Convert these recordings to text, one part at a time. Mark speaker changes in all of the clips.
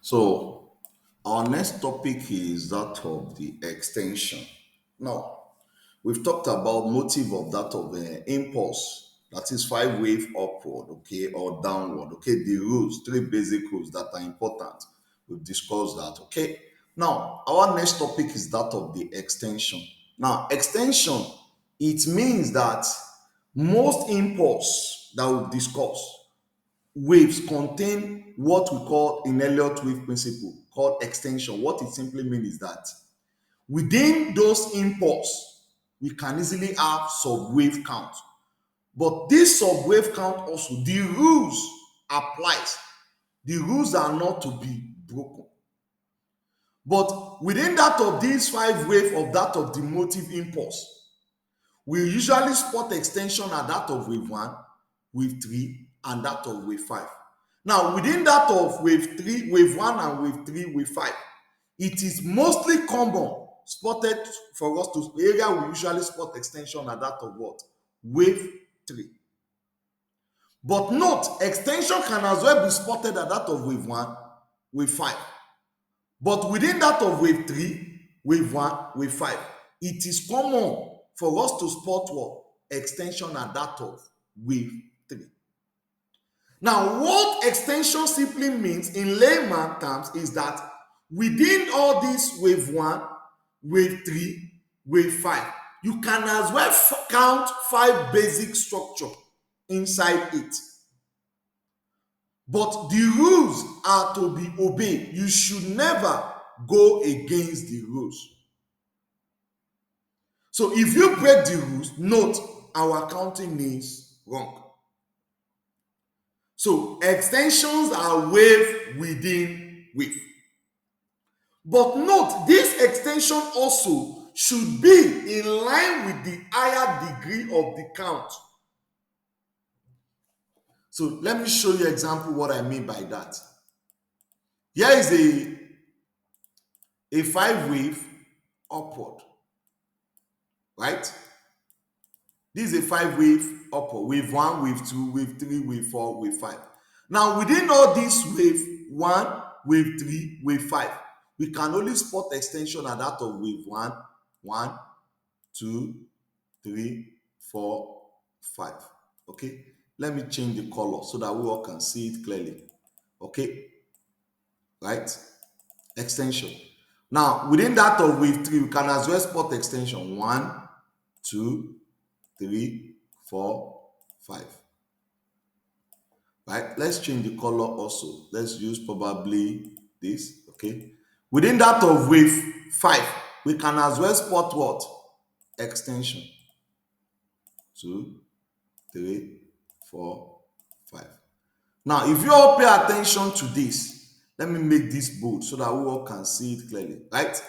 Speaker 1: So our next topic is that of the extension. Now, we've talked about motive of that of impulse, that is five wave upward, okay, or downward, okay, the rules, three basic rules that are important. We've discussed that, okay. Now, our next topic is that of the extension. Now, extension, it means that most impulse that we've discussed waves contain what we call in Elliott Wave principle called extension. What it simply means is that within those impulse, we can easily have sub-wave count. But this sub-wave count also, the rules applies. The rules are not to be broken. But within that of these five wave of that of the motive impulse, we usually spot extension at that of wave 1, wave 3, and that of wave 5. Now, within that of wave 3, wave 1 and wave 3, wave 5, it is mostly common spotted for us to area we usually spot extension at that of what? Wave 3. But note, extension can as well be spotted at that of wave 1, wave 5. But within that of wave 3, wave 1, wave 5, it is common for us to spot what? Extension at that of wave 3. Now, what extension simply means in layman terms is that within all these wave 1, wave 3, wave 5, you can as well count 5 basic structure inside it. But the rules are to be obeyed. You should never go against the rules. So if you break the rules, note our counting is wrong. So extensions are wave within wave. But note, this extension also should be in line with the higher degree of the count. So let me show you example what I mean by that. Here is a 5 wave upward, right? This is a 5 wave upward, wave 1, wave 2, wave 3, wave 4, wave 5. Now within all these wave 1, wave 3, wave 5, we can only spot extension at that of wave 1, 2, 3, 4, 5. Okay, let me change the color so that we all can see it clearly. Okay, right? Extension. Now within that of wave 3, we can as well spot extension 1, 2, 3, 4, 5. Right? Let's change the color also. Let's use probably this. Okay. Within that of wave 5, we can as well spot what? Extension. 2, 3, 4, 5. Now, if you all pay attention to this, let me make this bold so that we all can see it clearly. Right?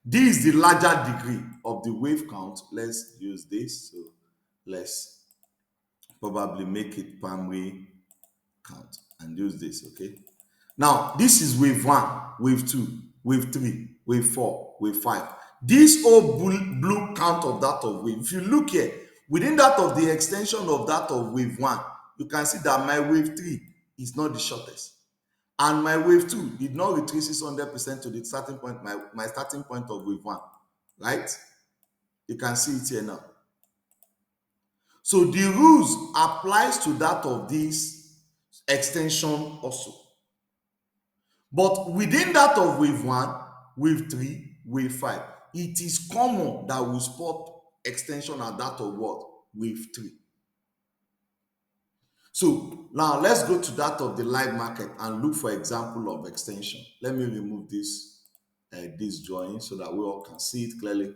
Speaker 1: This is the larger degree of the wave count. Let's use this. So let's probably make it primary count and use this. Okay, now this is wave 1, wave 2, wave 3, wave 4, wave 5. This whole blue count of that of wave, if you look here within that of the extension of that of wave 1, you can see that my wave 3 is not the shortest and my wave 2 did not retrace 100% to the starting point, my starting point of wave 1, right? You can see it here now. So the rules applies to that of this extension also. But within that of wave 1, wave 3, wave 5, it is common that we spot extension at that of what? Wave 3. So now let's go to that of the live market and look for example of extension. Let me remove this drawing so that we all can see it clearly.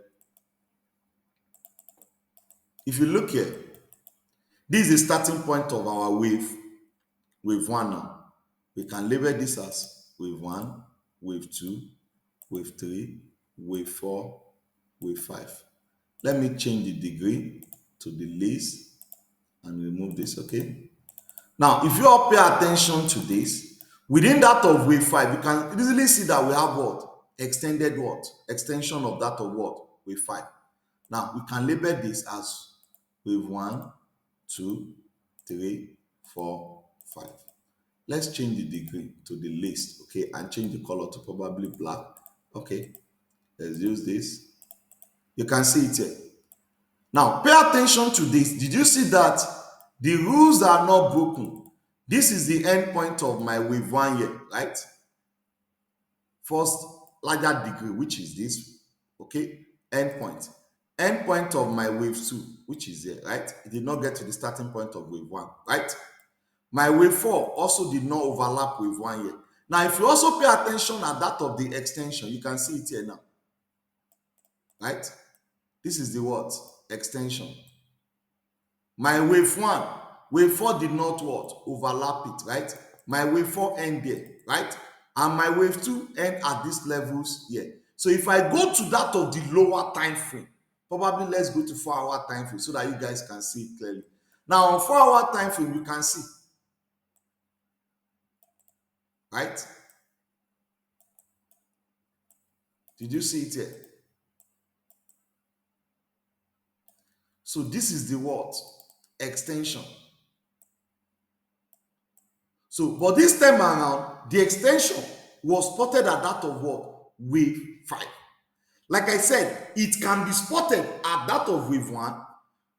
Speaker 1: If you look here, this is the starting point of our wave 1 now. We can label this as wave 1, wave 2, wave 3, wave 4, wave 5. Let me change the degree to the least and remove this, okay? Now, if you all pay attention to this, within that of wave 5, you can easily see that we have what? Extended what? Extension of that of what? Wave 5. Now, we can label this as wave 1, 2, 3, 4, 5. Let's change the degree to the least, okay, and change the color to probably black. Okay, let's use this. You can see it here. Now, pay attention to this. Did you see that the rules are not broken? This is the end point of my wave 1 here, right? First larger degree, which is this, okay? End point. End point of my wave 2, which is here, right? It did not get to the starting point of wave 1, right? My wave 4 also did not overlap with 1 here. Now, if you also pay attention at that of the extension, you can see it here now, right? This is the what? Extension. My wave 1, wave 4 did not what? Overlap it, right? My wave 4 end there, right? And my wave 2 end at these levels here. So if I go to that of the lower time frame, probably let's go to 4-hour time frame so that you guys can see it clearly. Now on 4-hour time frame, you can see, right? Did you see it here? So this is the what? Extension. So, but this time around, the extension was spotted at that of what? Wave 5. Like I said, it can be spotted at that of wave 1,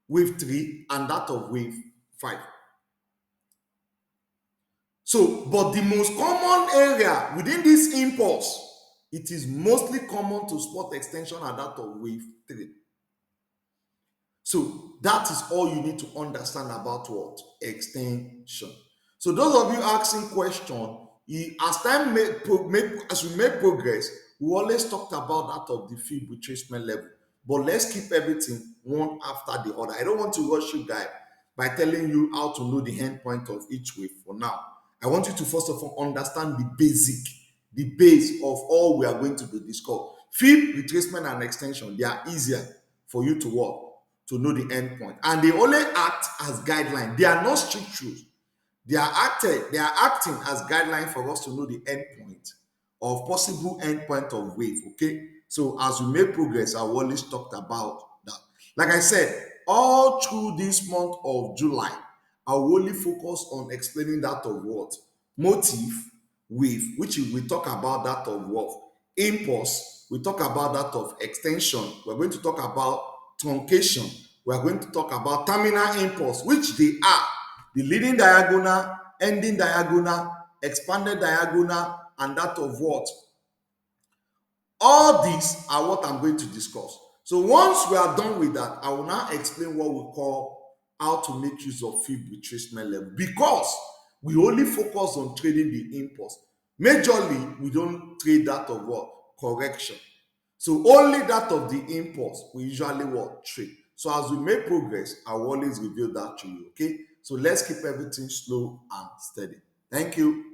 Speaker 1: wave 3, and that of wave 5. So, but the most common area within this impulse, it is mostly common to spot extension at that of wave 3. So that is all you need to understand about what? Extension. So those of you asking question, as we make progress, we always talked about that of the field retracement level. But let's keep everything one after the other. I don't want to rush you guys by telling you how to know the end point of each wave for now. I want you to first of all understand the base of all we are going to be discussed. Field retracement and extension, they are easier for you to work to know the end point. And they only act as guideline. They are not strict rules. They are acting as guideline for us to know the end point of possible end point of wave. Okay. So as we make progress, I always talked about that. Like I said, all through this month of July, I will only focus on explaining that of what? Motive, wave, which we talk about that of what? Impulse. We talk about that of extension. We're going to talk about truncation. We're going to talk about terminal impulse, which they are the leading diagonal, ending diagonal, expanded diagonal, and that of what? All these are what I'm going to discuss. So once we are done with that, I will now explain what we call how to make use of field retracement level, because we only focus on trading the impulse. Majorly, we don't trade that of what? Correction. So only that of the impulse we usually what? Trade. So as we make progress, I will always reveal that to you. Okay. So let's keep everything slow and steady. Thank you.